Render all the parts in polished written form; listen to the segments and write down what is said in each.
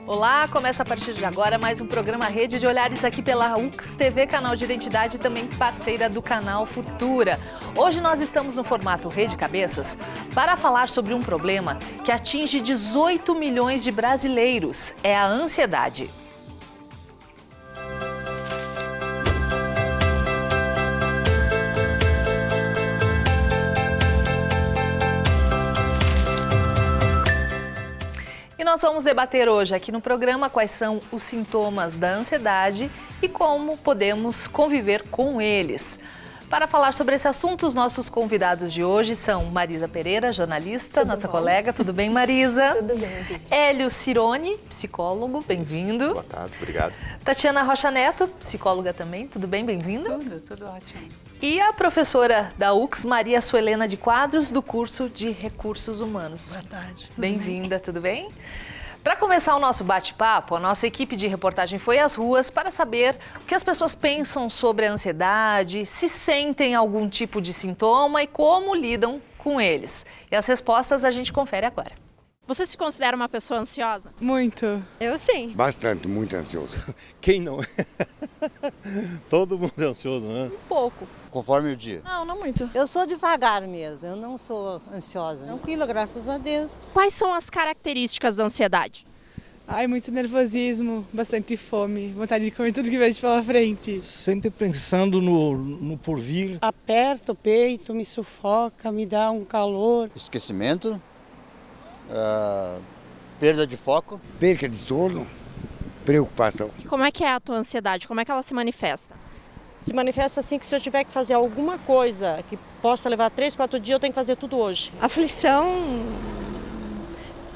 Olá, começa a partir de agora mais um programa Rede de Olhares aqui pela UX TV, canal de identidade e também parceira do canal Futura. Hoje nós estamos no formato Rede Cabeças para falar sobre um problema que atinge 18 milhões de brasileiros, é a ansiedade. E nós vamos debater hoje aqui no programa quais são os sintomas da ansiedade e como podemos conviver com eles. Para falar sobre esse assunto, os nossos convidados de hoje são Marisa Pereira, jornalista, nossa colega. Tudo bem, Marisa? Tudo bem. Hélio Cirone, psicólogo, bem-vindo. Boa tarde, obrigado. Tatiana Rocha Neto, psicóloga também. Tudo bem, bem-vinda? Tudo ótimo. E a professora da UX, Maria Suelena de Quadros, do curso de Recursos Humanos. Boa tarde. Bem-vinda, tudo bem? Para começar o nosso bate-papo, a nossa equipe de reportagem foi às ruas para saber o que as pessoas pensam sobre a ansiedade, se sentem algum tipo de sintoma e como lidam com eles. E as respostas a gente confere agora. Você se considera uma pessoa ansiosa? Muito. Eu sim. Bastante, muito ansioso. Quem não? Todo mundo é ansioso, né? Um pouco. Conforme o dia. Não muito. Eu sou devagar mesmo, eu não sou ansiosa. Tranquila, graças a Deus. Quais são as características da ansiedade? Ai, muito nervosismo, bastante fome, vontade de comer tudo que vejo pela frente. Sempre pensando no porvir. Aperta o peito, me sufoca, me dá um calor. Esquecimento, perda de foco. Perca de sono, preocupação. E como é que é a tua ansiedade? Como é que ela se manifesta? Se manifesta assim que se eu tiver que fazer alguma coisa que possa levar 3, 4 dias, eu tenho que fazer tudo hoje. Aflição,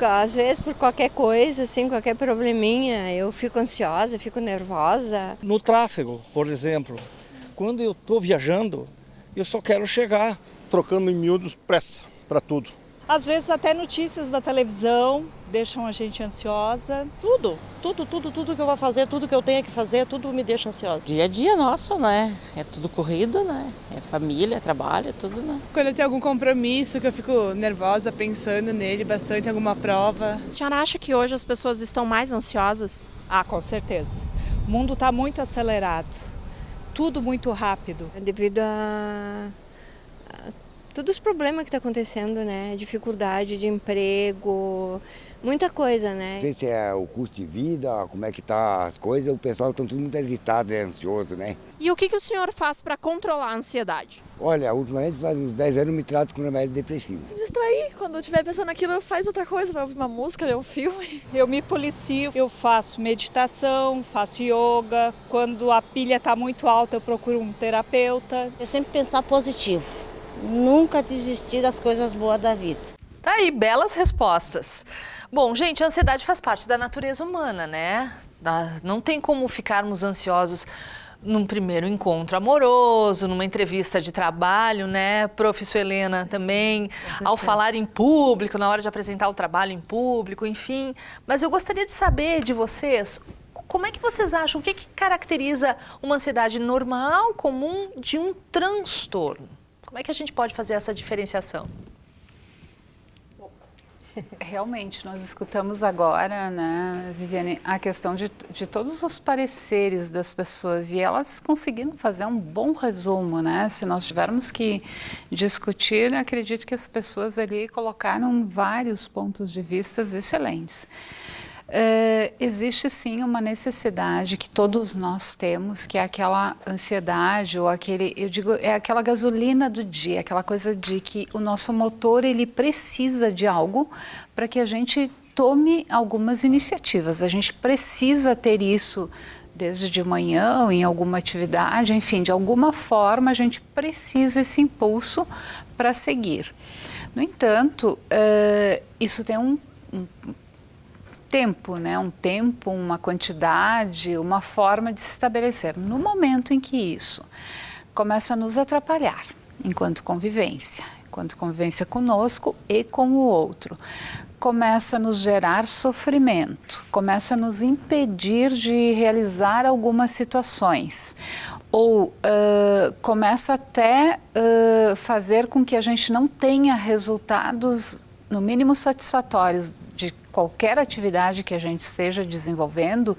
às vezes por qualquer coisa, assim, qualquer probleminha, eu fico ansiosa, fico nervosa. No tráfego, por exemplo, quando eu estou viajando, eu só quero chegar. Trocando em miúdos, pressa para tudo. Às vezes até notícias da televisão deixam a gente ansiosa. Tudo que eu vou fazer, tudo que eu tenho que fazer, tudo me deixa ansiosa. Dia a dia nosso, né? É tudo corrido, né? É família, é trabalho, é tudo, né? Quando eu tenho algum compromisso, que eu fico nervosa, pensando nele bastante, alguma prova. A senhora acha que hoje as pessoas estão mais ansiosas? Ah, com certeza. O mundo está muito acelerado, tudo muito rápido. Devido a todos os problemas que estão acontecendo, né? Dificuldade de emprego, muita coisa, né? Não sei se é o custo de vida, como é que tá as coisas, o pessoal está tudo muito agitado, ansioso, né? E o que o senhor faz para controlar a ansiedade? Olha, ultimamente faz uns 10 anos eu me trato com remédio depressivo. Se distrair, quando eu estiver pensando naquilo, faz outra coisa, vai ouvir uma música, ler um filme. Eu me policio, eu faço meditação, faço yoga. Quando a pilha está muito alta, eu procuro um terapeuta. É sempre pensar positivo, nunca desistir das coisas boas da vida. Tá aí, belas respostas. Bom, gente, a ansiedade faz parte da natureza humana, né? Não tem como ficarmos ansiosos num primeiro encontro amoroso, numa entrevista de trabalho, né? Prof. Suelena também, ao falar em público, na hora de apresentar o trabalho em público, enfim. Mas eu gostaria de saber de vocês, como é que vocês acham, o que caracteriza uma ansiedade normal, comum, de um transtorno? Como é que a gente pode fazer essa diferenciação? Realmente, nós escutamos agora, né, Viviane, a questão de todos os pareceres das pessoas e elas conseguiram fazer um bom resumo, né? Se nós tivermos que discutir, acredito que as pessoas ali colocaram vários pontos de vista excelentes. Existe sim uma necessidade que todos nós temos, que é aquela ansiedade ou aquele, eu digo, é aquela gasolina do dia, aquela coisa de que o nosso motor ele precisa de algo para que a gente tome algumas iniciativas. A gente precisa ter isso desde de manhã ou em alguma atividade, enfim, de alguma forma a gente precisa esse impulso para seguir. No entanto, isso tem um tempo, né? Um tempo, uma quantidade, uma forma de se estabelecer. No momento em que isso começa a nos atrapalhar, enquanto convivência conosco e com o outro, começa a nos gerar sofrimento, começa a nos impedir de realizar algumas situações, ou começa até fazer com que a gente não tenha resultados, no mínimo satisfatórios, qualquer atividade que a gente esteja desenvolvendo,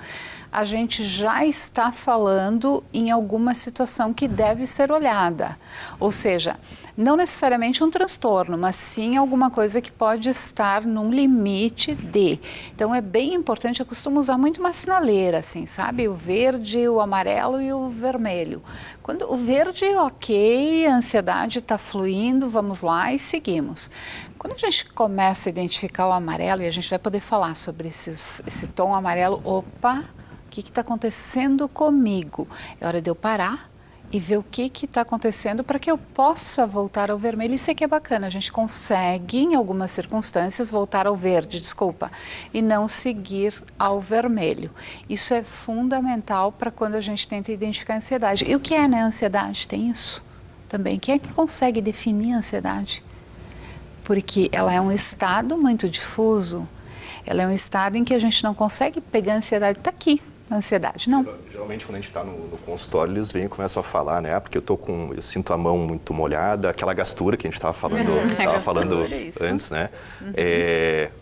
a gente já está falando em alguma situação que deve ser olhada. Ou seja, não necessariamente um transtorno, mas sim alguma coisa que pode estar num limite de. Então é bem importante, eu costumo usar muito uma sinaleira, assim, sabe? O verde, o amarelo e o vermelho. Quando o verde, ok, a ansiedade está fluindo, vamos lá e seguimos. Quando a gente começa a identificar o amarelo, e a gente vai poder falar sobre esse tom amarelo, opa, o que está acontecendo comigo? É hora de eu parar e ver o que está acontecendo para que eu possa voltar ao vermelho. Isso aqui é bacana, a gente consegue, em algumas circunstâncias, voltar ao verde, e não seguir ao vermelho. Isso é fundamental para quando a gente tenta identificar a ansiedade. E o que é, né, a ansiedade? Tem isso também. Quem é que consegue definir a ansiedade? Porque ela é um estado muito difuso, ela é um estado em que a gente não consegue pegar a ansiedade, está aqui. Ansiedade, não. Geralmente quando a gente está no consultório, eles vêm e começam a falar, né? Porque eu sinto a mão muito molhada, aquela gastura que a gente estava falando, antes, né?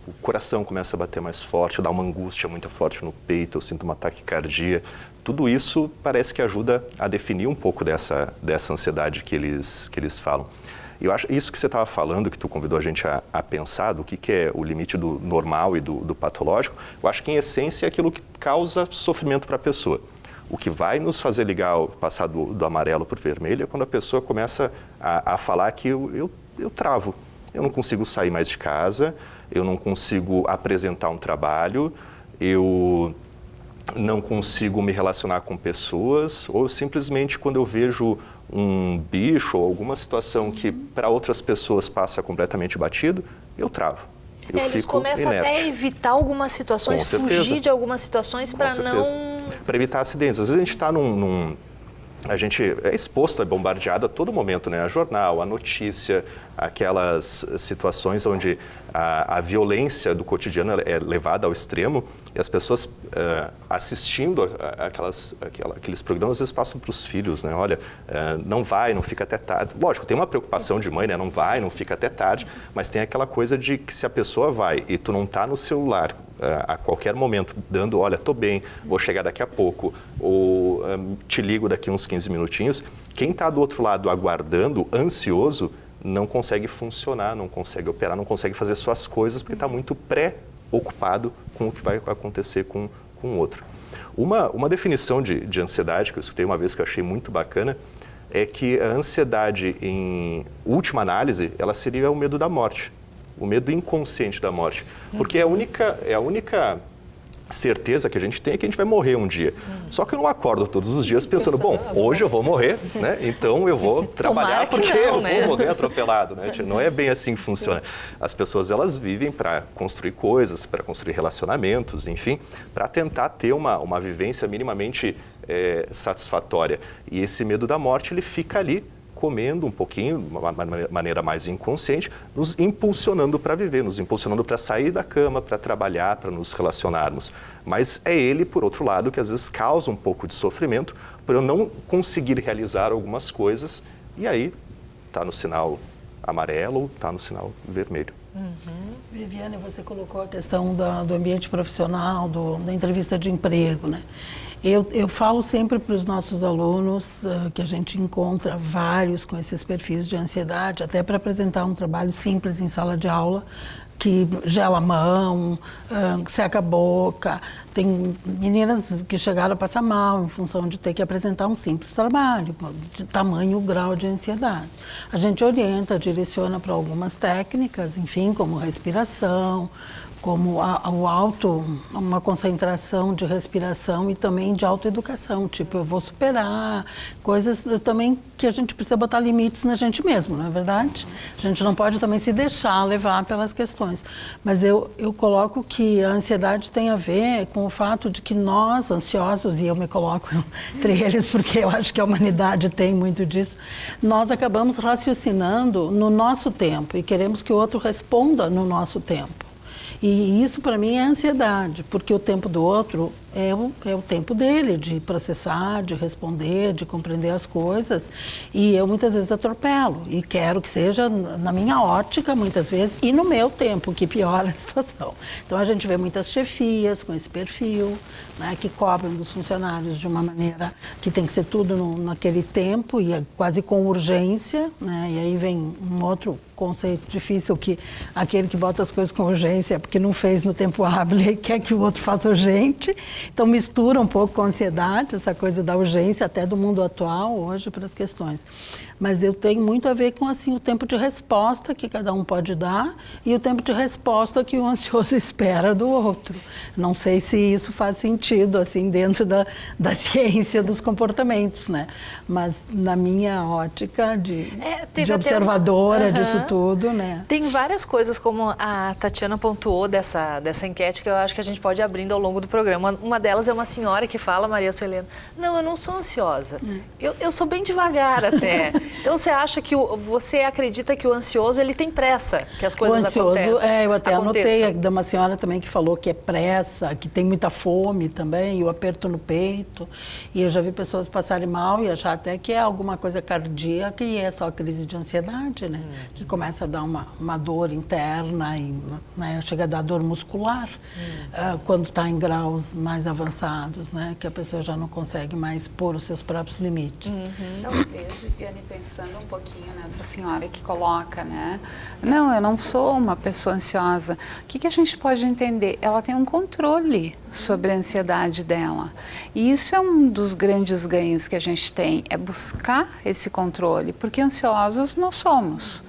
O coração começa a bater mais forte, dá uma angústia muito forte no peito, eu sinto uma taquicardia. Tudo isso parece que ajuda a definir um pouco dessa ansiedade que eles falam. Eu acho isso que você estava falando, que tu convidou a gente a pensar do que é o limite do normal e do patológico, eu acho que em essência é aquilo que causa sofrimento para a pessoa. O que vai nos fazer passar do amarelo para o vermelho é quando a pessoa começa a falar que eu travo, eu não consigo sair mais de casa, eu não consigo apresentar um trabalho, eu não consigo me relacionar com pessoas, ou simplesmente quando eu vejo um bicho ou alguma situação que para outras pessoas passa completamente batido, eu travo. Eles começam até a evitar algumas situações, fugir de algumas situações para não... Para evitar acidentes. Às vezes a gente está a gente é exposto, é bombardeado a todo momento, né? A jornal, a notícia, aquelas situações onde a violência do cotidiano é levada ao extremo e as pessoas assistindo aqueles programas, às vezes passam para os filhos, né? Olha, não fica até tarde. Lógico, tem uma preocupação de mãe, né? Não fica até tarde, mas tem aquela coisa de que se a pessoa vai e tu não está no celular a qualquer momento dando, olha, tô bem, vou chegar daqui a pouco, ou te ligo daqui uns 15 minutinhos, quem está do outro lado aguardando, ansioso, não consegue funcionar, não consegue operar, não consegue fazer suas coisas porque está muito preocupado com o que vai acontecer com o outro. Uma definição de ansiedade que eu escutei uma vez que eu achei muito bacana é que a ansiedade, em última análise, ela seria o medo da morte, o medo inconsciente da morte, porque é a única certeza que a gente tem é que a gente vai morrer um dia. Só que eu não acordo todos os dias pensando, bom, hoje eu vou morrer, né? Então eu vou trabalhar porque eu vou morrer atropelado, né? Não é bem assim que funciona. As pessoas, elas vivem para construir coisas, para construir relacionamentos, enfim, para tentar ter uma vivência minimamente satisfatória. E esse medo da morte, ele fica ali comendo um pouquinho, de uma maneira mais inconsciente, nos impulsionando para viver, nos impulsionando para sair da cama, para trabalhar, para nos relacionarmos. Mas é ele, por outro lado, que às vezes causa um pouco de sofrimento por eu não conseguir realizar algumas coisas e aí está no sinal amarelo ou está no sinal vermelho. Viviane, você colocou a questão do ambiente profissional, da entrevista de emprego, né? Eu falo sempre para os nossos alunos que a gente encontra vários com esses perfis de ansiedade, até para apresentar um trabalho simples em sala de aula, que gela a mão, seca a boca. Tem meninas que chegaram a passar mal em função de ter que apresentar um simples trabalho, de tamanho grau de ansiedade. A gente orienta, direciona para algumas técnicas, enfim, como respiração, como uma concentração de respiração e também de autoeducação, tipo, eu vou superar, coisas também que a gente precisa botar limites na gente mesmo, não é verdade? A gente não pode também se deixar levar pelas questões. Mas eu coloco que a ansiedade tem a ver com o fato de que nós, ansiosos, e eu me coloco entre eles porque eu acho que a humanidade tem muito disso, nós acabamos raciocinando no nosso tempo e queremos que o outro responda no nosso tempo. E isso, para mim, é ansiedade, porque o tempo do outro é o tempo dele de processar, de responder, de compreender as coisas. E eu muitas vezes atropelo e quero que seja na minha ótica, muitas vezes, e no meu tempo, que piora a situação. Então a gente vê muitas chefias com esse perfil, né, que cobram dos funcionários de uma maneira que tem que ser tudo naquele tempo e é quase com urgência, né? E aí vem um outro conceito difícil, que aquele que bota as coisas com urgência é porque não fez no tempo hábil e quer que o outro faça urgente. Então mistura um pouco com a ansiedade, essa coisa da urgência até do mundo atual hoje para as questões. Mas eu tenho muito a ver com assim, o tempo de resposta que cada um pode dar e o tempo de resposta que o ansioso espera do outro. Não sei se isso faz sentido assim, dentro da ciência dos comportamentos, né? Mas na minha ótica de observadora disso tudo, né? Tem várias coisas, como a Tatiana pontuou dessa enquete, que eu acho que a gente pode ir abrindo ao longo do programa. Uma delas é uma senhora que fala, Maria Suelena, não, eu não sou ansiosa, eu sou bem devagar até. Então você acha que você acredita que o ansioso ele tem pressa, que as coisas acontecem? Eu até anotei de uma senhora também que falou que é pressa, que tem muita fome também, e o aperto no peito. E eu já vi pessoas passarem mal e achar até que é alguma coisa cardíaca e é só crise de ansiedade, né? Que começa a dar uma dor interna e né, chega a dar dor muscular quando está em graus mais avançados, né? Que a pessoa já não consegue mais pôr os seus próprios limites. Talvez, Viviane, pensando um pouquinho nessa senhora que coloca, né? Não, eu não sou uma pessoa ansiosa. O que a gente pode entender? Ela tem um controle sobre a ansiedade dela. E isso é um dos grandes ganhos que a gente tem, é buscar esse controle, porque ansiosos nós somos.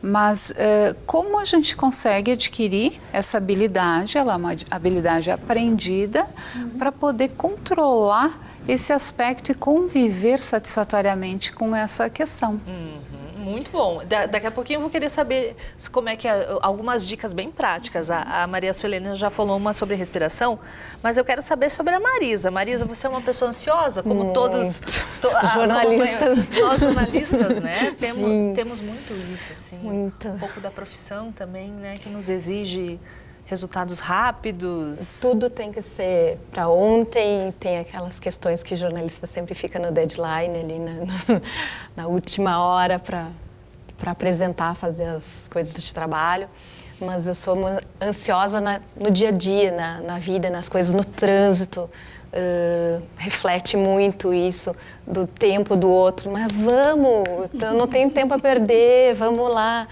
Mas como a gente consegue adquirir essa habilidade, ela é uma habilidade aprendida, para poder controlar esse aspecto e conviver satisfatoriamente com essa questão. Muito bom. Daqui a pouquinho eu vou querer saber como é que algumas dicas bem práticas. A Maria Suelena já falou uma sobre respiração, mas eu quero saber sobre a Marisa. Marisa, você é uma pessoa ansiosa, como todos jornalistas. Nós jornalistas, né? Temos muito isso, assim. Muito. Um pouco da profissão também, né? Que nos exige resultados rápidos. Tudo tem que ser para ontem, tem aquelas questões que o jornalista sempre fica no deadline ali na última hora para apresentar, fazer as coisas de trabalho. Mas eu sou ansiosa no dia a dia, na vida, nas coisas, no trânsito. Reflete muito isso do tempo do outro. Mas vamos, então não tenho tempo a perder, vamos lá.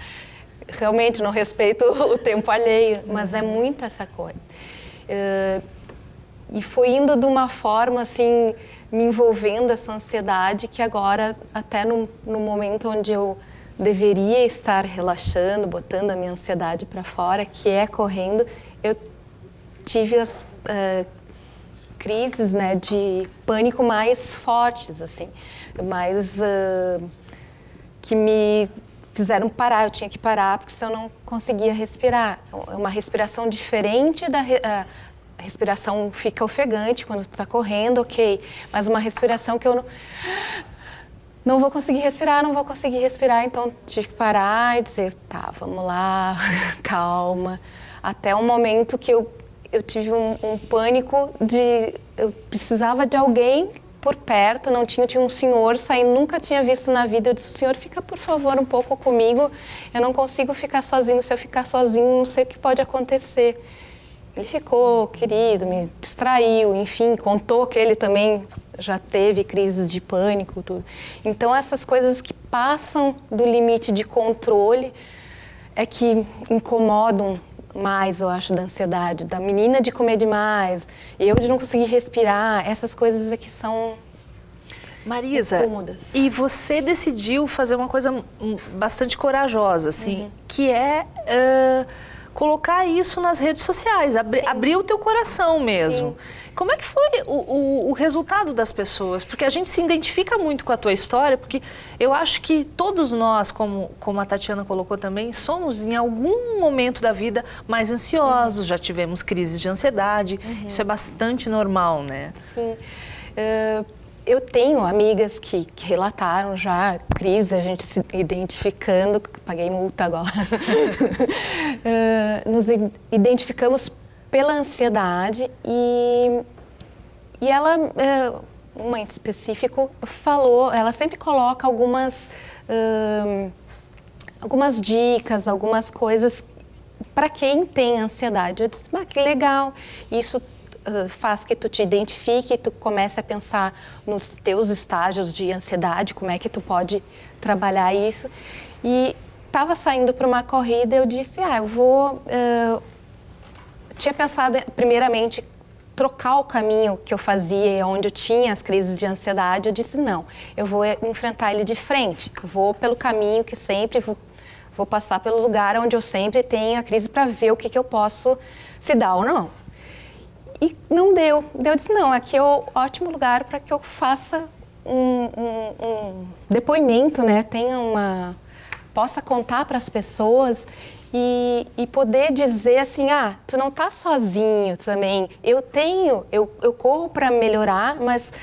Realmente não respeito o tempo alheio, mas é muito essa coisa. E foi indo de uma forma, assim, me envolvendo essa ansiedade, que agora, até no momento onde eu deveria estar relaxando, botando a minha ansiedade para fora, que é correndo, eu tive as crises, né, de pânico mais fortes, assim, mais que me fizeram parar, eu tinha que parar, porque senão eu não conseguia respirar. É uma respiração diferente a respiração fica ofegante quando tu está correndo, ok, mas uma respiração que eu não vou conseguir respirar, então tive que parar e dizer, tá, vamos lá, calma, até um momento que eu tive um pânico eu precisava de alguém por perto, tinha um senhor saindo, nunca tinha visto na vida. Eu disse, senhor, fica por favor um pouco comigo, eu não consigo ficar sozinho, se eu ficar sozinho não sei o que pode acontecer. Ele ficou querido, me distraiu, enfim, contou que ele também já teve crises de pânico, tudo. Então essas coisas que passam do limite de controle é que incomodam mais, eu acho, da ansiedade, da menina de comer demais, eu de não conseguir respirar, essas coisas aqui são Marisa, incômodas. E você decidiu fazer uma coisa bastante corajosa, assim, que é colocar isso nas redes sociais, abrir o teu coração mesmo. Sim. Como é que foi o resultado das pessoas? Porque a gente se identifica muito com a tua história, porque eu acho que todos nós, como a Tatiana colocou também, somos em algum momento da vida mais ansiosos, já tivemos crises de ansiedade, isso é bastante normal, né? Sim. Eu tenho amigas que relataram já crise, a gente se identificando, paguei multa agora, nos identificamos pela ansiedade e E ela, uma em específico, falou, ela sempre coloca algumas dicas, algumas coisas para quem tem ansiedade. Eu disse, que legal, isso faz que tu te identifique, tu comece a pensar nos teus estágios de ansiedade, como é que tu pode trabalhar isso. E estava saindo para uma corrida, eu disse, eu vou... tinha pensado, primeiramente, trocar o caminho que eu fazia, onde eu tinha as crises de ansiedade. Eu disse, não, eu vou enfrentar ele de frente, vou pelo caminho que sempre... Vou passar pelo lugar onde eu sempre tenho a crise para ver o que eu posso, se dá ou não. E não deu. Eu disse, não, aqui é o ótimo lugar para que eu faça um depoimento, né? Possa contar para as pessoas e poder dizer assim, tu não tá sozinho também. Eu corro para melhorar, mas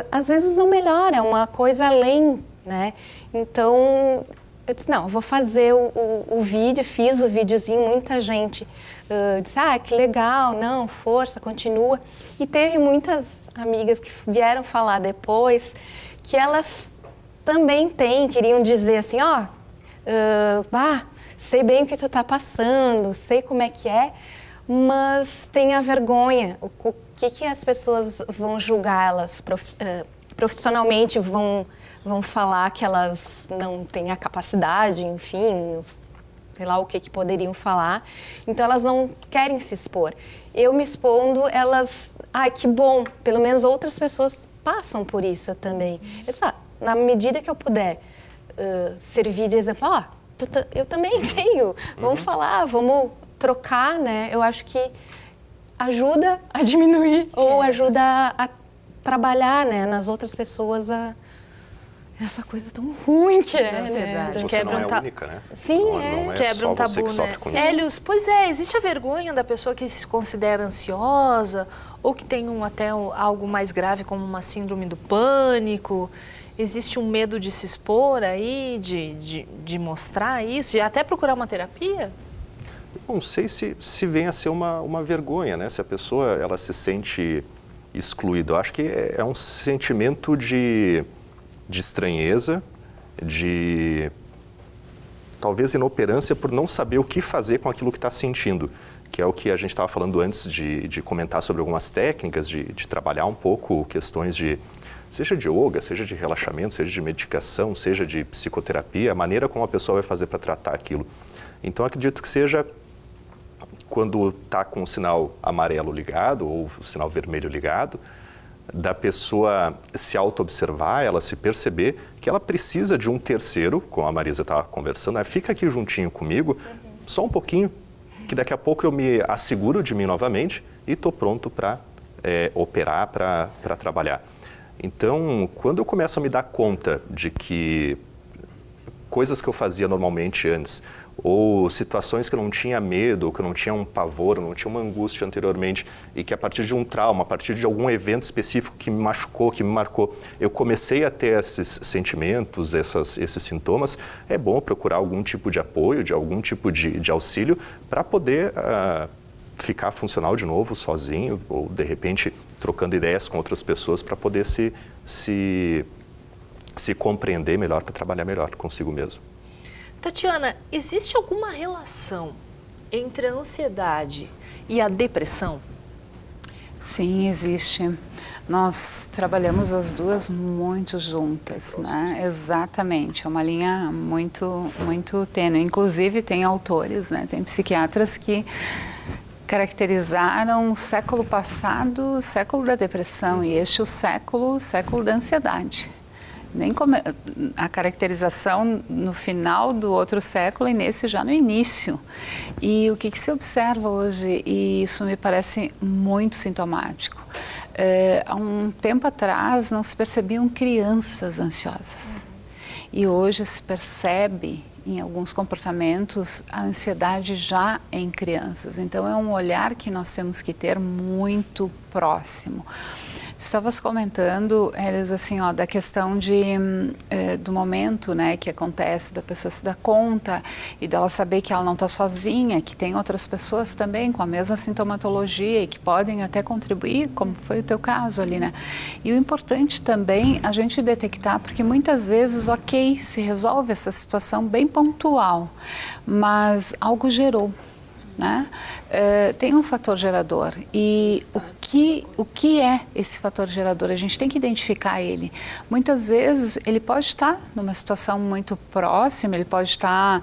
às vezes não melhora, é uma coisa além, né? Então... Eu disse, não, eu vou fazer o vídeo, fiz o videozinho, muita gente disse, que legal, não, força, continua. E teve muitas amigas que vieram falar depois que elas também queriam dizer assim, sei bem o que tu tá passando, sei como é que é, mas tem a vergonha, o que as pessoas vão julgar, elas profissionalmente vão falar que elas não têm a capacidade, enfim, sei lá o que poderiam falar. Então, elas não querem se expor. Eu me expondo, elas... que bom, pelo menos outras pessoas passam por isso também. Na medida que eu puder servir de exemplo, eu também tenho, vamos falar, vamos trocar, né? Eu acho que ajuda a diminuir ou ajuda a trabalhar, né, nas outras pessoas essa coisa tão ruim que é, né? Você não é única, né? Sim, não é quebra um tabu, você que sofre com isso. Hélios, pois é, existe a vergonha da pessoa que se considera ansiosa ou que tem algo mais grave como uma síndrome do pânico. Existe um medo de se expor aí, de mostrar isso e até procurar uma terapia? Não sei se vem a ser uma vergonha, né? Se a pessoa ela se sente excluída. Eu acho que é um sentimento de estranheza, de talvez inoperância por não saber o que fazer com aquilo que está sentindo, que é o que a gente estava falando antes de comentar sobre algumas técnicas, de trabalhar um pouco questões seja de yoga, seja de relaxamento, seja de medicação, seja de psicoterapia, a maneira como a pessoa vai fazer para tratar aquilo. Então, acredito que seja quando está com o sinal amarelo ligado ou o sinal vermelho ligado, da pessoa se auto-observar, ela se perceber que ela precisa de um terceiro, como a Marisa estava conversando, fica aqui juntinho comigo, só um pouquinho, que daqui a pouco eu me asseguro de mim novamente e estou pronto para operar, para trabalhar. Então, quando eu começo a me dar conta de que coisas que eu fazia normalmente antes, ou situações que eu não tinha medo, ou que eu não tinha um pavor, ou não tinha uma angústia anteriormente, e que a partir de um trauma, a partir de algum evento específico que me machucou, que me marcou, eu comecei a ter esses sentimentos, esses sintomas, é bom procurar algum tipo de apoio, de algum tipo de auxílio, para poder ficar funcional de novo, sozinho, ou de repente trocando ideias com outras pessoas, para poder se compreender melhor, para trabalhar melhor consigo mesmo. Tatiana, existe alguma relação entre a ansiedade e a depressão? Sim, existe. Nós trabalhamos as duas muito juntas, né? Exatamente, é uma linha muito, muito tênue. Inclusive tem autores, né? Tem psiquiatras que caracterizaram o século passado, o século da depressão, e este o século da ansiedade. A caracterização no final do outro século e nesse já no início. E o que se observa hoje, e isso me parece muito sintomático, há um tempo atrás não se percebiam crianças ansiosas. E hoje se percebe em alguns comportamentos a ansiedade já em crianças. Então é um olhar que nós temos que ter muito próximo. Estavas comentando, Helios, assim, ó, da questão do momento, né, que acontece, da pessoa se dar conta e dela saber que ela não está sozinha, que tem outras pessoas também com a mesma sintomatologia e que podem até contribuir, como foi o teu caso ali, né? E o importante também a gente detectar, porque muitas vezes, ok, se resolve essa situação bem pontual, mas algo gerou, né? Tem um fator gerador e o que é esse fator gerador? A gente tem que identificar ele. Muitas vezes ele pode estar numa situação muito próxima, ele pode estar,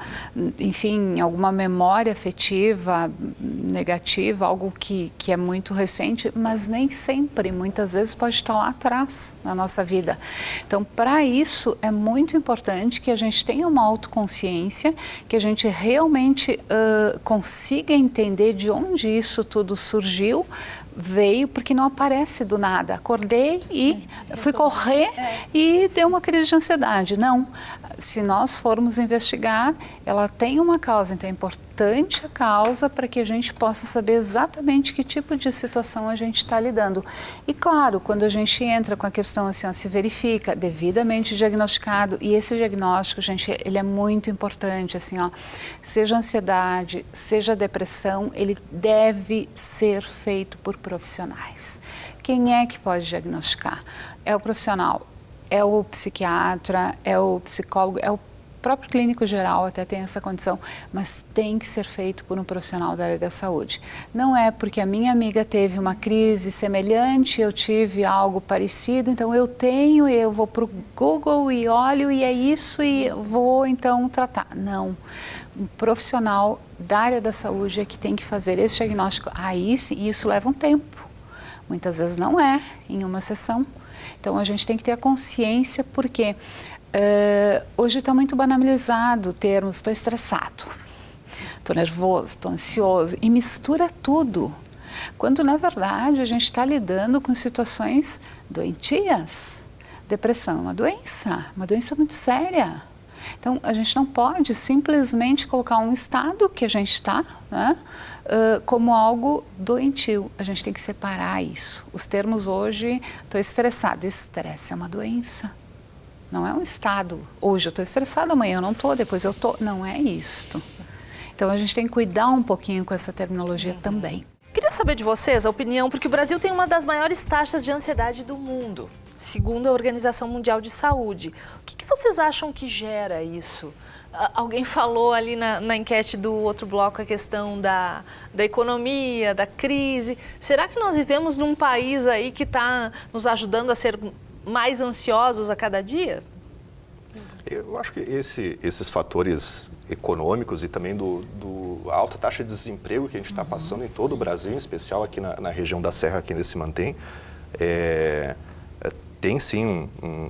enfim, em alguma memória afetiva negativa, algo que é muito recente, mas nem sempre, muitas vezes pode estar lá atrás na nossa vida. Então, para isso é muito importante que a gente tenha uma autoconsciência, que a gente realmente consiga entender de onde isso tudo surgiu, veio, porque não aparece do nada. Acordei e fui correr e deu uma crise de ansiedade. Não. Se nós formos investigar, ela tem uma causa, então é importante a causa para que a gente possa saber exatamente que tipo de situação a gente está lidando. E claro, quando a gente entra com a questão assim, ó, se verifica devidamente diagnosticado, e esse diagnóstico, gente, ele é muito importante, assim, ó, seja ansiedade, seja depressão, ele deve ser feito por profissionais. Quem é que pode diagnosticar? É o profissional, é o psiquiatra, é o psicólogo, é o próprio clínico geral, até tem essa condição, mas tem que ser feito por um profissional da área da saúde. Não é porque a minha amiga teve uma crise semelhante, eu tive algo parecido, então eu vou para o Google e olho e é isso e vou então tratar. Não. Um profissional da área da saúde é que tem que fazer esse diagnóstico. Aí sim, e isso leva um tempo. Muitas vezes não é em uma sessão. Então a gente tem que ter a consciência porque hoje está muito banalizado o termo estou estressado, estou nervoso, estou ansioso e mistura tudo. Quando na verdade a gente está lidando com situações doentias. Depressão é uma doença muito séria. Então, a gente não pode simplesmente colocar um estado que a gente está, né, como algo doentio. A gente tem que separar isso. Os termos hoje, estou estressado. Estresse é uma doença. Não é um estado. Hoje eu estou estressado, amanhã eu não estou, depois eu estou. Não é isto. Então, a gente tem que cuidar um pouquinho com essa terminologia também. Queria saber de vocês a opinião, porque o Brasil tem uma das maiores taxas de ansiedade do mundo, segundo a Organização Mundial de Saúde. O que vocês acham que gera isso? Alguém falou ali na enquete do outro bloco a questão da economia, da crise. Será que nós vivemos num país aí que está nos ajudando a ser mais ansiosos a cada dia? Eu acho que esses fatores econômicos e também do alta taxa de desemprego que a gente está passando em todo o Brasil, em especial aqui na região da Serra que ainda se mantém, tem sim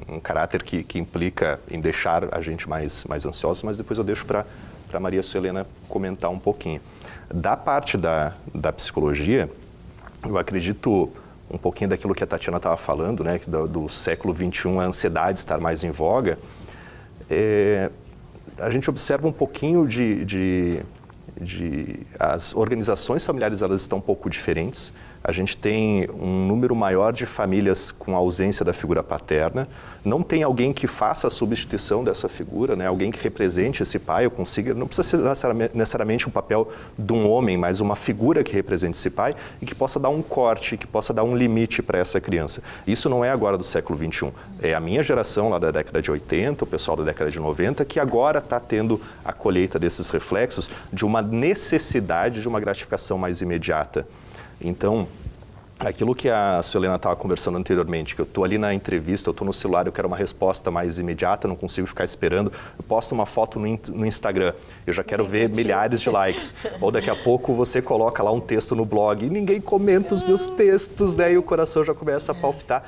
um caráter que implica em deixar a gente mais ansioso, mas depois eu deixo para a Maria Suelena comentar um pouquinho. Da parte da psicologia, eu acredito um pouquinho daquilo que a Tatiana estava falando, né, do século XXI, a ansiedade estar mais em voga. A gente observa um pouquinho as organizações familiares, elas estão um pouco diferentes. A gente tem um número maior de famílias com ausência da figura paterna. Não tem alguém que faça a substituição dessa figura, né? Alguém que represente esse pai ou consiga. Não precisa ser necessariamente um papel de um homem, mas uma figura que represente esse pai e que possa dar um corte, que possa dar um limite para essa criança. Isso não é agora do século XXI. É a minha geração lá da década de 80, o pessoal da década de 90, que agora está tendo a colheita desses reflexos de uma necessidade de uma gratificação mais imediata. Então, aquilo que a Suelena estava conversando anteriormente, que eu estou ali na entrevista, eu estou no celular, eu quero uma resposta mais imediata, não consigo ficar esperando, eu posto uma foto no Instagram, eu já quero ver milhares de likes. Ou daqui a pouco você coloca lá um texto no blog e ninguém comenta os meus textos, né? E o coração já começa a palpitar.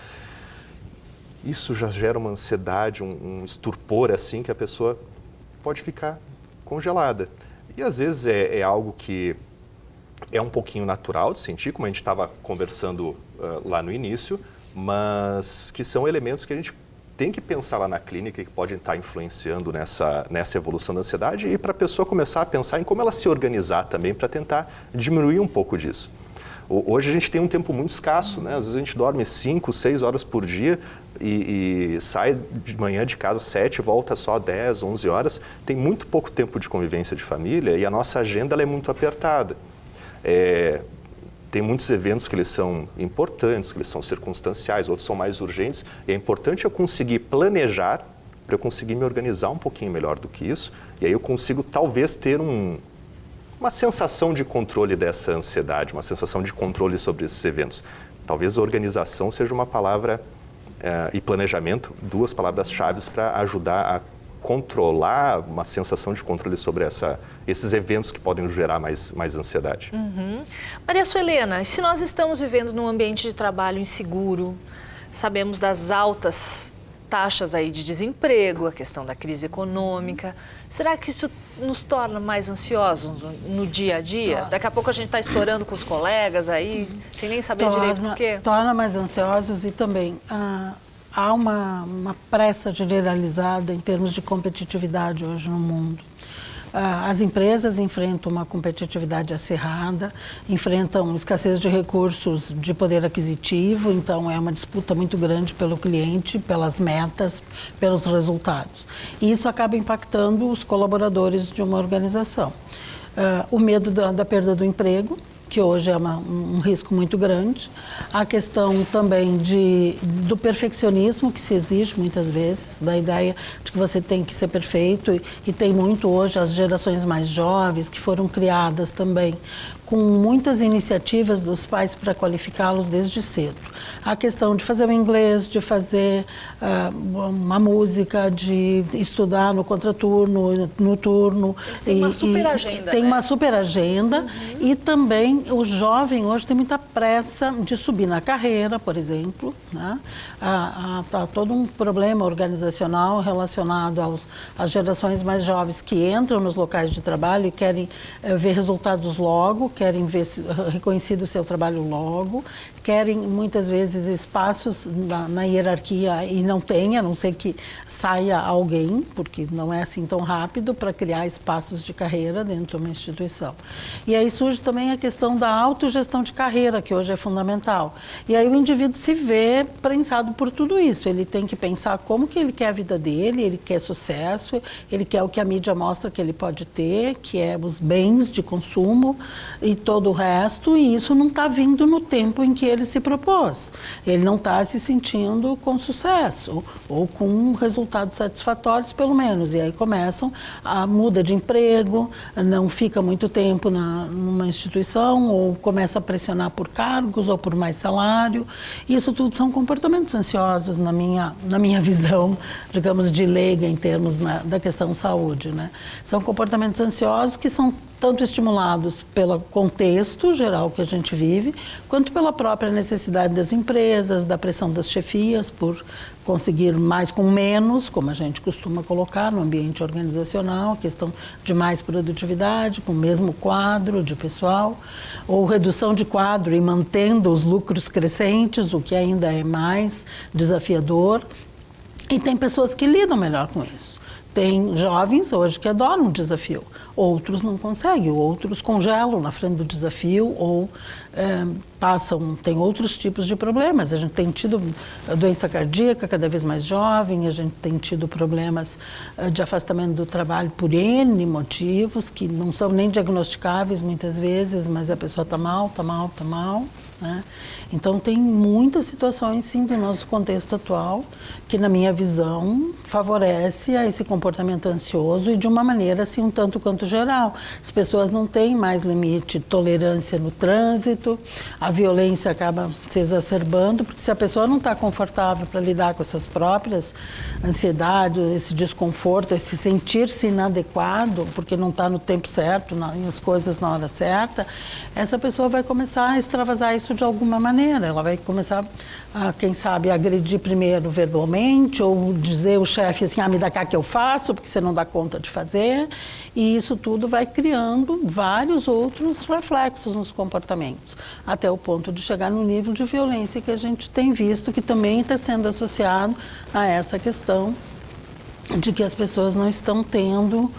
Isso já gera uma ansiedade, um estupor assim, que a pessoa pode ficar congelada. E às vezes é algo que é um pouquinho natural de sentir, como a gente estava conversando lá no início, mas que são elementos que a gente tem que pensar lá na clínica e que podem estar influenciando nessa evolução da ansiedade e para a pessoa começar a pensar em como ela se organizar também para tentar diminuir um pouco disso. Hoje a gente tem um tempo muito escasso, né? Às vezes a gente dorme 5, 6 horas por dia e sai de manhã de casa 7, volta só 10, 11 horas. Tem muito pouco tempo de convivência de família e a nossa agenda ela é muito apertada. Tem muitos eventos que eles são importantes, que eles são circunstanciais, outros são mais urgentes. E é importante eu conseguir planejar para eu conseguir me organizar um pouquinho melhor do que isso. E aí eu consigo talvez ter uma sensação de controle dessa ansiedade, uma sensação de controle sobre esses eventos. Talvez organização seja uma palavra e planejamento, 2 palavras-chave para ajudar a controlar, uma sensação de controle sobre esses eventos que podem gerar mais ansiedade. Maria Suelena, se nós estamos vivendo num ambiente de trabalho inseguro, sabemos das altas taxas aí de desemprego, a questão da crise econômica, será que isso nos torna mais ansiosos no dia a dia? Daqui a pouco a gente está estourando com os colegas aí, sem nem saber direito por quê? Torna mais ansiosos e também há uma pressa generalizada em termos de competitividade hoje no mundo. As empresas enfrentam uma competitividade acirrada, enfrentam escassez de recursos de poder aquisitivo, então é uma disputa muito grande pelo cliente, pelas metas, pelos resultados. E isso acaba impactando os colaboradores de uma organização. O medo da perda do emprego, que hoje é um risco muito grande. A questão também do perfeccionismo que se exige muitas vezes, da ideia de que você tem que ser perfeito e tem muito hoje as gerações mais jovens que foram criadas também com muitas iniciativas dos pais para qualificá-los desde cedo. A questão de fazer o inglês, de fazer uma música, de estudar no contraturno, no turno. Tem uma super agenda, Tem né? uma super agenda e também o jovem hoje tem muita pressa de subir na carreira, por exemplo, né? Há todo um problema organizacional relacionado às gerações mais jovens que entram nos locais de trabalho e querem ver resultados logo, querem ver reconhecido o seu trabalho logo, querem muitas vezes espaços na hierarquia e não tem, a não ser que saia alguém, porque não é assim tão rápido para criar espaços de carreira dentro de uma instituição. E aí surge também a questão da autogestão de carreira, que hoje é fundamental. E aí o indivíduo se vê prensado por tudo isso. Ele tem que pensar como que ele quer a vida dele, ele quer sucesso, ele quer o que a mídia mostra que ele pode ter, que é os bens de consumo e todo o resto, e isso não está vindo no tempo em que ele se propôs. Ele não está se sentindo com sucesso ou com resultados satisfatórios, pelo menos. E aí começam a muda de emprego, não fica muito tempo numa instituição ou começa a pressionar por cargos ou por mais salário. Isso tudo são comportamentos ansiosos na minha visão, digamos, de leiga em termos da questão saúde, né? São comportamentos ansiosos que são tanto estimulados pelo contexto geral que a gente vive, quanto pela própria necessidade das empresas, da pressão das chefias por conseguir mais com menos, como a gente costuma colocar no ambiente organizacional, a questão de mais produtividade, com o mesmo quadro de pessoal, ou redução de quadro e mantendo os lucros crescentes, o que ainda é mais desafiador. E tem pessoas que lidam melhor com isso. Tem jovens hoje que adoram o desafio, outros não conseguem, outros congelam na frente do desafio ou tem outros tipos de problemas. A gente tem tido doença cardíaca cada vez mais jovem, a gente tem tido problemas de afastamento do trabalho por N motivos, que não são nem diagnosticáveis muitas vezes, mas a pessoa está mal, né? Então, tem muitas situações, sim, do nosso contexto atual, que, na minha visão, favorece a esse comportamento ansioso e de uma maneira, assim, um tanto quanto geral. As pessoas não têm mais limite de tolerância no trânsito, a violência acaba se exacerbando, porque se a pessoa não está confortável para lidar com essas próprias ansiedades, esse desconforto, esse sentir-se inadequado, porque não está no tempo certo, as coisas na hora certa, essa pessoa vai começar a extravasar isso de alguma maneira. Ela vai começar a, quem sabe, agredir primeiro verbalmente ou dizer ao chefe assim, me dá cá que eu faço, porque você não dá conta de fazer. E isso tudo vai criando vários outros reflexos nos comportamentos, até o ponto de chegar no nível de violência que a gente tem visto, que também está sendo associado a essa questão de que as pessoas não estão tendo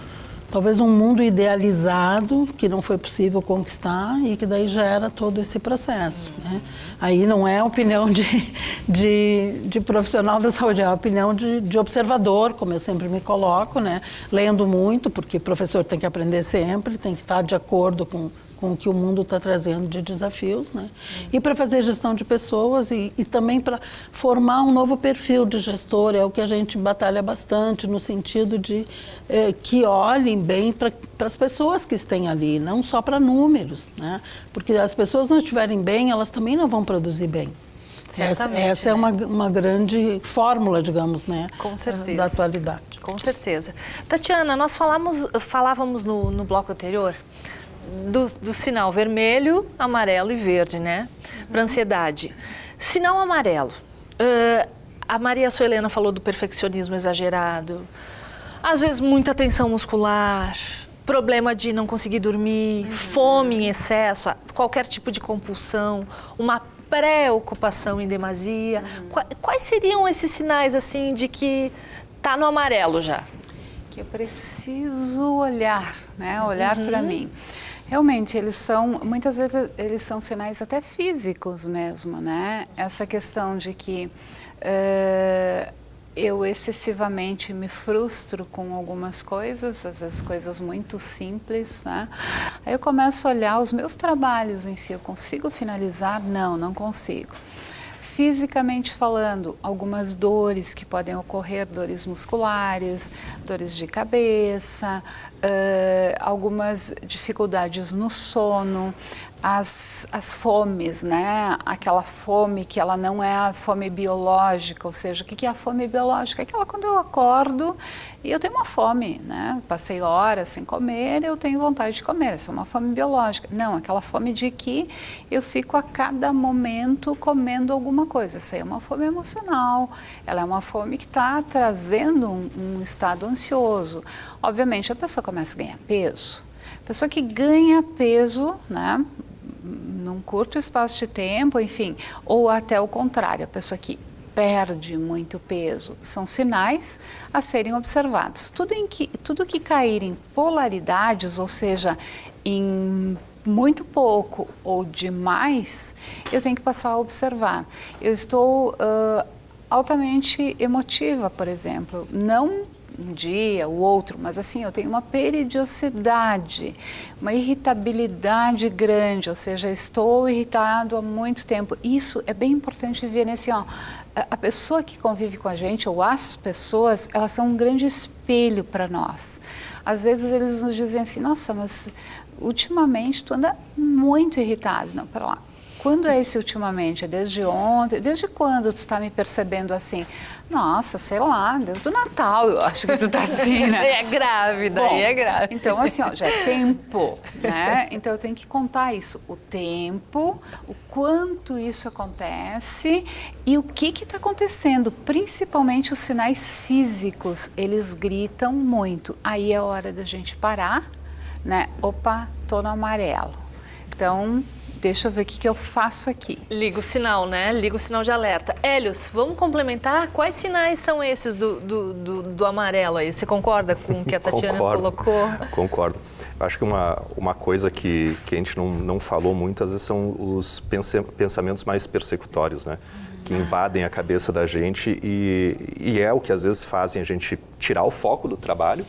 talvez um mundo idealizado que não foi possível conquistar e que daí gera todo esse processo, né? Aí não é a opinião de profissional da saúde, é a opinião de observador, como eu sempre me coloco, né? Lendo muito, porque professor tem que aprender sempre, tem que estar de acordo com o que o mundo está trazendo de desafios, né? E para fazer gestão de pessoas e também para formar um novo perfil de gestor, é o que a gente batalha bastante, no sentido de que olhem bem para as pessoas que estão ali, não só para números, né? Porque as pessoas não estiverem bem, elas também não vão produzir bem. Essa é uma grande fórmula, digamos, né? Com certeza. Da atualidade. Com certeza. Tatiana, nós falávamos no bloco anterior do sinal vermelho, amarelo e verde, né? Para ansiedade. Sinal amarelo. A Maria Suelena falou do perfeccionismo exagerado, às vezes muita tensão muscular, problema de não conseguir dormir, fome em excesso, qualquer tipo de compulsão, uma preocupação em demasia. Quais seriam esses sinais, assim, de que tá no amarelo já? Que eu preciso olhar, né? Olhar para mim. Realmente, muitas vezes eles são sinais até físicos mesmo, né? Essa questão de que eu excessivamente me frustro com algumas coisas, às vezes coisas muito simples, né? Aí eu começo a olhar os meus trabalhos em si, eu consigo finalizar? Não consigo. Fisicamente falando, algumas dores que podem ocorrer, dores musculares, dores de cabeça, algumas dificuldades no sono, as fomes, né? Aquela fome que ela não é a fome biológica, ou seja, o que é a fome biológica? É aquela quando eu acordo e eu tenho uma fome, né? Passei horas sem comer, eu tenho vontade de comer, essa é uma fome biológica. Não, aquela fome de que eu fico a cada momento comendo alguma coisa, essa aí é uma fome emocional, ela é uma fome que está trazendo um estado ansioso. Obviamente a pessoa começa a ganhar peso, a pessoa que ganha peso, né? Num curto espaço de tempo, enfim, ou até o contrário, a pessoa que perde muito peso, são sinais a serem observados. Tudo que cair em polaridades, ou seja, em muito pouco ou demais, eu tenho que passar a observar. Eu estou altamente emotiva, por exemplo, não um dia, o outro, mas assim, eu tenho uma periodicidade, uma irritabilidade grande, ou seja, estou irritado há muito tempo. Isso é bem importante ver nesse, a pessoa que convive com a gente, ou as pessoas, elas são um grande espelho para nós. Às vezes eles nos dizem assim, nossa, mas ultimamente tu anda muito irritado. Não, pera lá. Quando é esse ultimamente? É desde ontem? Desde quando tu está me percebendo assim? Nossa, sei lá, desde o Natal eu acho que tu está assim, né? É grávida, é grávida. Então, assim, já é tempo, né? Então, eu tenho que contar isso. O tempo, o quanto isso acontece e o que está acontecendo. Principalmente os sinais físicos, eles gritam muito. Aí é a hora da gente parar, né? Opa, tô no amarelo. Então, deixa eu ver o que eu faço aqui. Liga o sinal, né? Liga o sinal de alerta. Hélios, vamos complementar? Quais sinais são esses do amarelo aí? Você concorda com o que a Tatiana colocou? Concordo. Acho que uma coisa que a gente não falou muito, às vezes, são os pensamentos mais persecutórios, né? Que invadem a cabeça da gente e é o que às vezes fazem a gente tirar o foco do trabalho,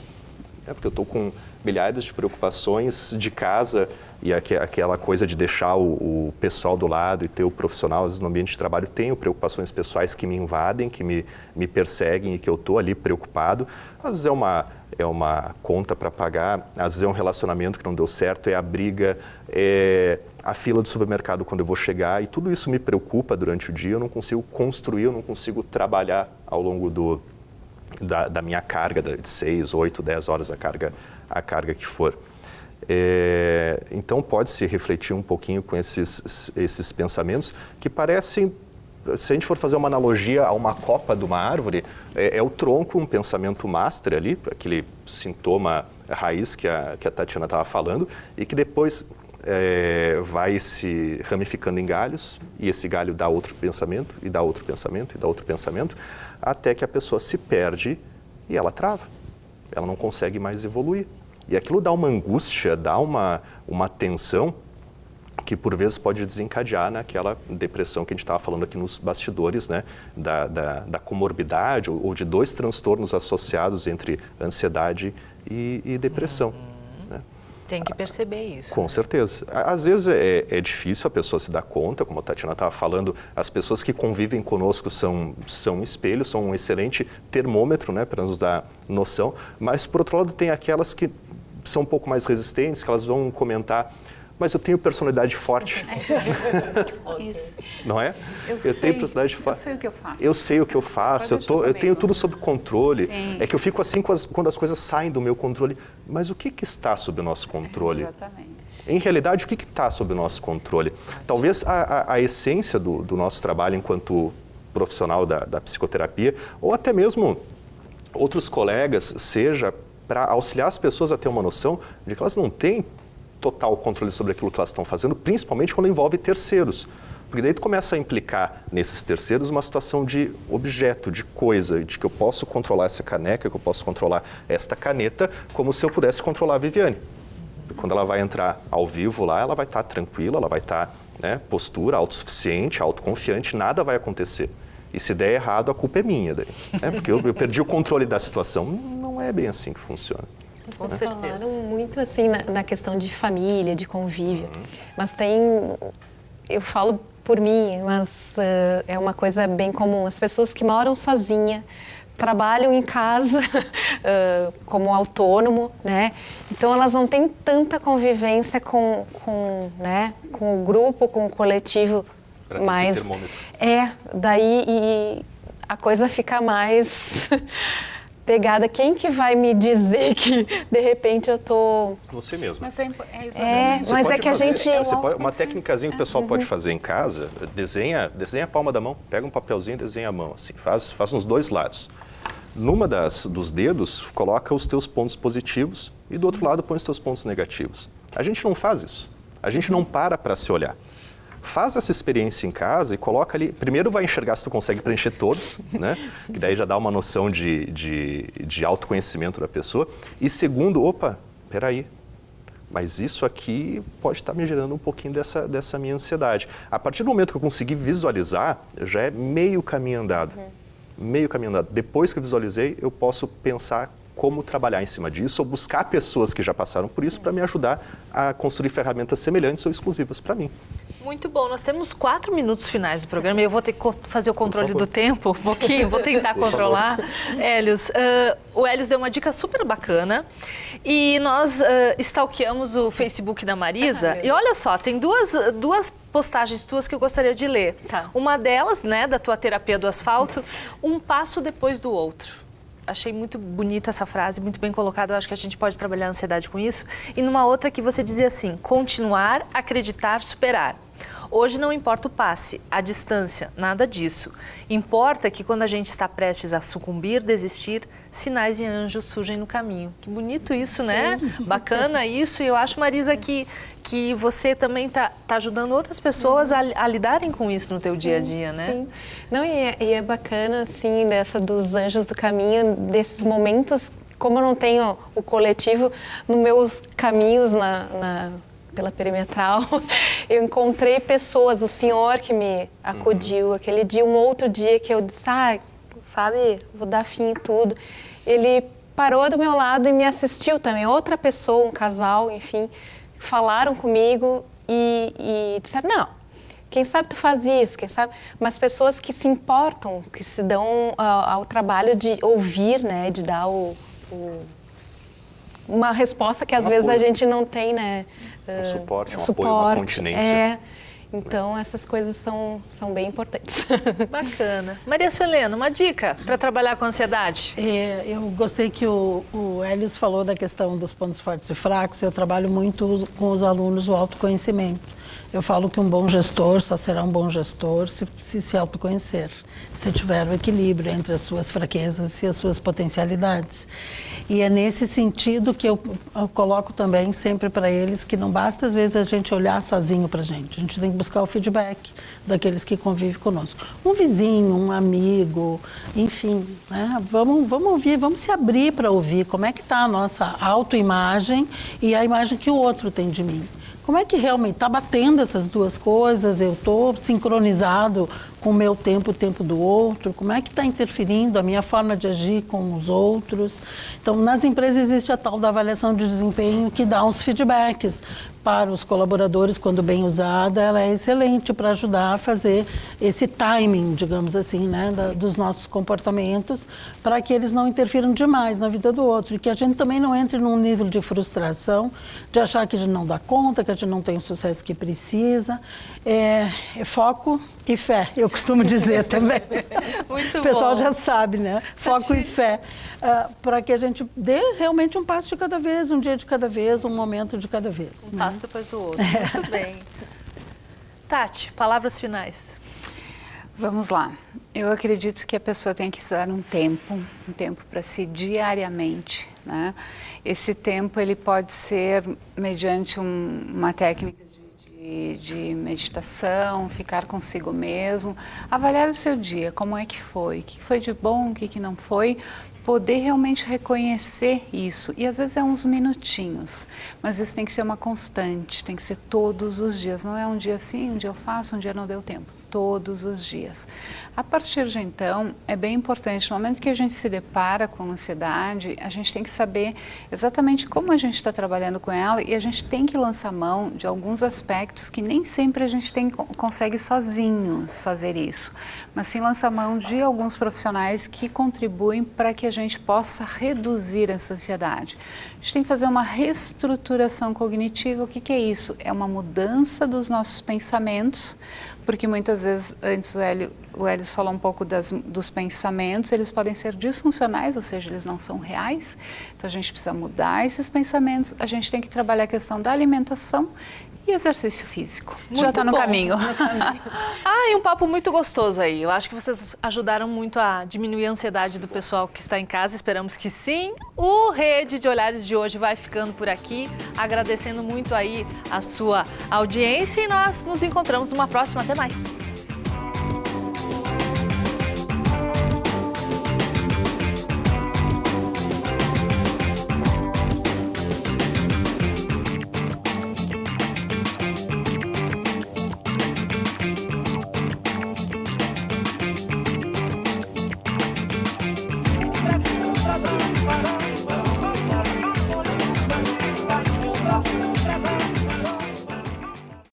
né? Porque eu estou com milhares de preocupações de casa e aquela coisa de deixar o pessoal do lado e ter o profissional, às vezes no ambiente de trabalho, tenho preocupações pessoais que me invadem, que me perseguem e que eu estou ali preocupado. Às vezes é uma conta para pagar, às vezes é um relacionamento que não deu certo, é a briga, é a fila do supermercado quando eu vou chegar e tudo isso me preocupa durante o dia, eu não consigo construir, eu não consigo trabalhar ao longo da minha carga de 6, 8, 10 horas a carga que for. Então pode-se refletir um pouquinho com esses pensamentos que parecem, se a gente for fazer uma analogia a uma copa de uma árvore, é o tronco, um pensamento master ali, aquele sintoma raiz que a Tatiana estava falando, e que depois vai se ramificando em galhos, e esse galho dá outro pensamento, e dá outro pensamento, e dá outro pensamento, até que a pessoa se perde e ela trava. Ela não consegue mais evoluir. E aquilo dá uma angústia, dá uma tensão que por vezes pode desencadear naquela depressão que a gente estava falando aqui nos bastidores, né? Da comorbidade ou de 2 transtornos associados entre ansiedade e depressão. Né? Tem que perceber isso. Com certeza. Às vezes é difícil a pessoa se dar conta, como a Tatiana estava falando, as pessoas que convivem conosco são um espelho, são um excelente termômetro, né, para nos dar noção, mas por outro lado tem aquelas que são um pouco mais resistentes, que elas vão comentar: mas eu tenho personalidade forte. Isso. Não é? Eu tenho personalidade forte. Eu sei o que eu faço. Eu sei o que eu faço, eu tenho tudo sob controle. Sim. É que eu fico assim quando as coisas saem do meu controle. Mas o que está sob o nosso controle? Exatamente. Em realidade, o que está sob o nosso controle? Talvez a essência do nosso trabalho enquanto profissional da psicoterapia, ou até mesmo outros colegas, seja para auxiliar as pessoas a ter uma noção de que elas não têm total controle sobre aquilo que elas estão fazendo, principalmente quando envolve terceiros. Porque daí tu começa a implicar nesses terceiros uma situação de objeto, de coisa, de que eu posso controlar essa caneca, que eu posso controlar esta caneta, como se eu pudesse controlar a Viviane. Porque quando ela vai entrar ao vivo lá, ela vai estar tranquila, ela vai estar, né, postura, autossuficiente, autoconfiante, nada vai acontecer. E se der errado, a culpa é minha daí, né? Porque eu perdi o controle da situação. Não é bem assim que funciona. Com certeza. Falaram muito assim na questão de família, de convívio. Mas eu falo por mim, mas é uma coisa bem comum. As pessoas que moram sozinhas, trabalham em casa como autônomo, né? Então elas não têm tanta convivência com o grupo, com o coletivo. Pra ter esse termômetro. Daí e a coisa fica mais pegada. Quem que vai me dizer que de repente eu tô... Você mesma. Mas mas é que a gente... Uma técnicazinha que o pessoal pode fazer em casa, desenha a palma da mão, pega um papelzinho e desenha a mão, assim, faz nos 2 lados. Numa dos dedos, coloca os teus pontos positivos e do outro lado põe os teus pontos negativos. A gente não faz isso. A gente não para se olhar. Faz essa experiência em casa e coloca ali... Primeiro vai enxergar se tu consegue preencher todos, né? Que daí já dá uma noção de autoconhecimento da pessoa. E segundo, peraí, mas isso aqui pode estar me gerando um pouquinho dessa minha ansiedade. A partir do momento que eu conseguir visualizar, já é meio caminho andado. Meio caminho andado. Depois que eu visualizei, eu posso pensar como trabalhar em cima disso ou buscar pessoas que já passaram por isso para me ajudar a construir ferramentas semelhantes ou exclusivas para mim. Muito bom, nós temos 4 minutos finais do programa e eu vou ter que fazer o controle do tempo um pouquinho, vou tentar controlar. Hélios, o Hélios deu uma dica super bacana e nós stalkeamos o Facebook da Marisa e olha só, tem duas postagens tuas que eu gostaria de ler. Tá. Uma delas, né, da tua terapia do asfalto, um passo depois do outro. Achei muito bonita essa frase, muito bem colocada, eu acho que a gente pode trabalhar a ansiedade com isso. E numa outra que você dizia assim, continuar, acreditar, superar. Hoje não importa o passe, a distância, nada disso. Importa que quando a gente está prestes a sucumbir, desistir, sinais e anjos surgem no caminho. Que bonito isso, né? Bacana isso. E eu acho, Marisa, que você também está ajudando outras pessoas a lidarem com isso no teu dia a dia, né? Sim. Não, e é bacana, assim, dessa dos anjos do caminho, desses momentos, como eu não tenho o coletivo, nos meus caminhos pela perimetral, eu encontrei pessoas, o senhor que me acudiu, aquele dia, um outro dia que eu disse, sabe, vou dar fim em tudo. Ele parou do meu lado e me assistiu também, outra pessoa, um casal, enfim, falaram comigo e disseram, não, quem sabe tu faz isso, quem sabe, mas pessoas que se importam, que se dão ao trabalho de ouvir, né, de dar uma resposta que às vezes a gente não tem, né? Um suporte, apoio, uma continência. Então essas coisas são bem importantes. Bacana. Maria Suelena, uma dica para trabalhar com ansiedade? Eu gostei que o Hélios falou da questão dos pontos fortes e fracos. Eu trabalho muito com os alunos o autoconhecimento. Eu falo que um bom gestor só será um bom gestor se autoconhecer, se tiver o equilíbrio entre as suas fraquezas e as suas potencialidades. E é nesse sentido que eu coloco também sempre para eles que não basta às vezes a gente olhar sozinho para a gente tem que buscar o feedback daqueles que convivem conosco. Um vizinho, um amigo, enfim, né? Vamos ouvir, vamos se abrir para ouvir como é que está a nossa autoimagem e a imagem que o outro tem de mim. Como é que realmente está batendo essas duas coisas? Eu estou sincronizado com o meu tempo, o tempo do outro? Como é que está interferindo a minha forma de agir com os outros? Então, nas empresas existe a tal da avaliação de desempenho que dá os feedbacks para os colaboradores, quando bem usada, ela é excelente para ajudar a fazer esse timing, digamos assim, né, dos nossos comportamentos, para que eles não interfiram demais na vida do outro e que a gente também não entre num nível de frustração, de achar que a gente não dá conta, que a gente não tem o sucesso que precisa. É foco e fé, eu costumo dizer também. Muito o pessoal bom. já sabe, né? Foco e fé, para que a gente dê realmente um passo de cada vez, um dia de cada vez, um momento de cada vez. Um passo depois do outro. Muito bem. Tati, palavras finais. Vamos lá. Eu acredito que a pessoa tem que se dar um tempo para si diariamente, né? Esse tempo ele pode ser mediante uma técnica de meditação, ficar consigo mesmo, avaliar o seu dia, como é que foi, o que foi de bom, o que não foi, poder realmente reconhecer isso. E às vezes é uns minutinhos, mas isso tem que ser uma constante, tem que ser todos os dias. Não é um dia sim, um dia eu faço, um dia não deu tempo. Todos os dias. A partir de então, é bem importante, no momento que a gente se depara com ansiedade, a gente tem que saber exatamente como a gente está trabalhando com ela e a gente tem que lançar mão de alguns aspectos que nem sempre a gente consegue sozinhos fazer isso, mas sim lançar mão de alguns profissionais que contribuem para que a gente possa reduzir essa ansiedade. A gente tem que fazer uma reestruturação cognitiva. O que é isso? É uma mudança dos nossos pensamentos, porque muitas vezes, antes o Hélio falou um pouco dos pensamentos, eles podem ser disfuncionais, ou seja, eles não são reais. Então a gente precisa mudar esses pensamentos, a gente tem que trabalhar a questão da alimentação e exercício físico. Já está no caminho. E um papo muito gostoso aí. Eu acho que vocês ajudaram muito a diminuir a ansiedade do pessoal que está em casa. Esperamos que sim. O Rede de Olhares de hoje vai ficando por aqui. Agradecendo muito aí a sua audiência e nós nos encontramos numa próxima. Até mais.